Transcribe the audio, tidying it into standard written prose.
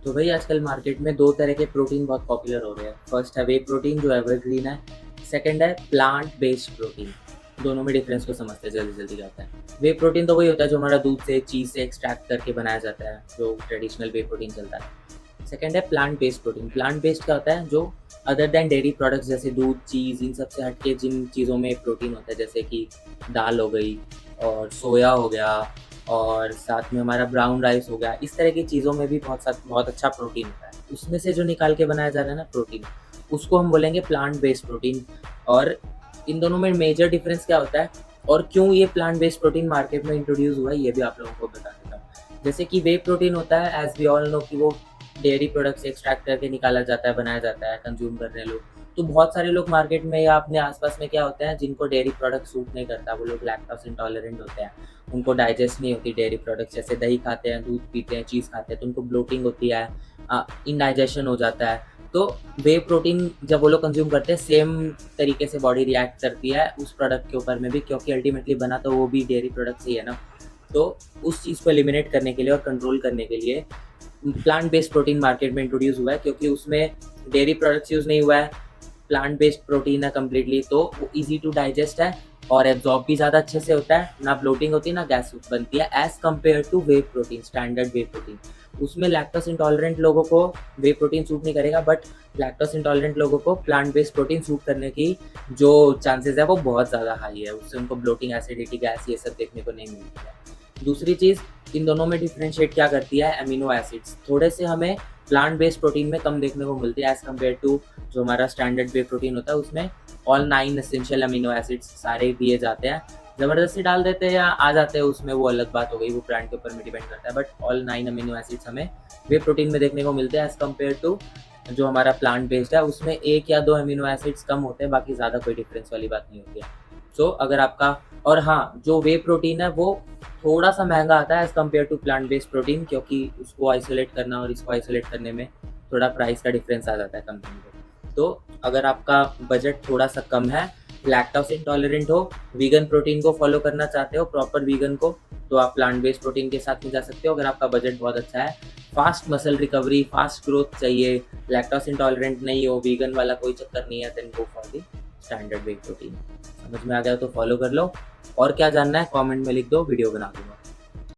तो भाई आजकल मार्केट में दो तरह के प्रोटीन बहुत पॉपुलर हो रहे हैं। फर्स्ट है वे प्रोटीन जो एवरग्रीन है। सेकंड है प्लांट बेस्ड प्रोटीन। दोनों में डिफरेंस को समझते हैं जल्दी जल्दी क्या होता है। वे प्रोटीन तो वही होता है जो हमारा दूध से चीज़ से एक्सट्रैक्ट करके बनाया जाता है, जो ट्रेडिशनल वे प्रोटीन चलता है। सेकंड है plant based protein. Plant based क्या होता है, जो अदर देन डेयरी प्रोडक्ट्स जैसे दूध, चीज़, इन सब से हटके जिन चीज़ों में प्रोटीन होता है, जैसे कि दाल हो गई और सोया हो गया और साथ में हमारा ब्राउन राइस हो गया, इस तरह की चीज़ों में भी बहुत अच्छा प्रोटीन होता है। उसमें से जो निकाल के बनाया जा रहा है ना प्रोटीन, उसको हम बोलेंगे प्लांट बेस्ड प्रोटीन। और इन दोनों में मेजर डिफरेंस क्या होता है और क्यों ये प्लांट बेस्ड प्रोटीन मार्केट में इंट्रोड्यूस हुआ है, ये भी आप लोगों को बता देता हूँ। जैसे कि वे प्रोटीन होता है, एज वी ऑल नो, कि वो डेयरी प्रोडक्ट से एक्सट्रैक्ट करके निकाला जाता है, बनाया जाता है, कंज्यूम कर रहे हैं लोग। तो बहुत सारे लोग मार्केट में या अपने आसपास में क्या होते हैं, जिनको डेयरी प्रोडक्ट सूट नहीं करता, वो लोग लैक्टोज इंटॉलरेंट होते हैं, उनको डाइजेस्ट नहीं होती डेयरी प्रोडक्ट, जैसे दही खाते हैं, दूध पीते हैं, चीज़ खाते हैं, तो उनको ब्लोटिंग होती है, इनडाइजेशन हो जाता है। तो वे प्रोटीन जब वो लोग कंज्यूम करते हैं, सेम तरीके से बॉडी रिएक्ट करती है उस प्रोडक्ट के ऊपर में भी, क्योंकि अल्टीमेटली बना तो वो भी डेयरी प्रोडक्ट से ही है ना। तो उस चीज़ को एलिमिनेट करने के लिए और कंट्रोल करने के लिए प्लांट बेस्ड प्रोटीन मार्केट में इंट्रोड्यूस हुआ है, क्योंकि उसमें डेयरी प्रोडक्ट्स यूज़ नहीं हुआ है, प्लांट बेस्ड प्रोटीन है कम्प्लीटली, तो वो ईजी टू डाइजेस्ट है और एब्जॉर्ब भी ज़्यादा अच्छे से होता है, ना ब्लोटिंग होती है ना गैस बनती है, as compared to whey protein, standard whey protein. उसमें लैक्टोस इंटॉलरेंट लोगों को वे प्रोटीन सूट नहीं करेगा, बट लैक्टोस इंटॉलरेंट लोगों को प्लांट बेस्ड प्रोटीन सूट करने की जो चांसेस है वो बहुत ज़्यादा हाई है, उससे उनको ब्लोटिंग, एसिडिटी, गैस, ये सब देखने को नहीं मिलती है। दूसरी चीज़, इन दोनों में डिफ्रेंशिएट क्या करती है, अमीनो एसिड्स थोड़े से हमें प्लांट बेस्ड प्रोटीन में कम देखने को मिलती है एज़ कम्पेयर टू जो हमारा स्टैंडर्ड वे प्रोटीन होता है, उसमें ऑल 9 एसेंशियल अमीनो एसिड्स सारे दिए जाते हैं। ज़बरदस्ती डाल देते हैं या आ जाते हैं उसमें, वो अलग बात हो गई, वो प्लांट के ऊपर में डिपेंड करता है, बट ऑल 9 अमीनो एसिड्स हमें वे प्रोटीन में देखने को मिलते हैं एज़ कम्पेयर टू जो हमारा प्लांट बेस्ड है, उसमें 1 या 2 अमीनो एसिड्स कम होते हैं, बाकी ज़्यादा कोई डिफरेंस वाली बात नहीं होती है। सो अगर आपका, और हाँ, जो वे प्रोटीन है वो थोड़ा सा महंगा आता है as compared to plant based protein, क्योंकि उसको आइसोलेट करना और इसको आइसोलेट करने में थोड़ा प्राइस का डिफरेंस आ जाता है कंपनी को। तो अगर आपका बजट थोड़ा सा कम है, लैक्टोज इंटॉलरेंट हो, वीगन प्रोटीन को फॉलो करना चाहते हो, प्रॉपर वीगन को, तो आप प्लांट बेस्ड प्रोटीन के साथ में जा सकते हो। अगर आपका बजट बहुत अच्छा है, fast muscle recovery, fast growth चाहिए, लैक्टोज इंटॉलरेंट नहीं हो, वीगन वाला कोई चक्कर नहीं है, then go for the standard whey protein. समझ में आ गया तो फॉलो कर लो, और क्या जानना है कमेंट में लिख दो, वीडियो बना दूंगा।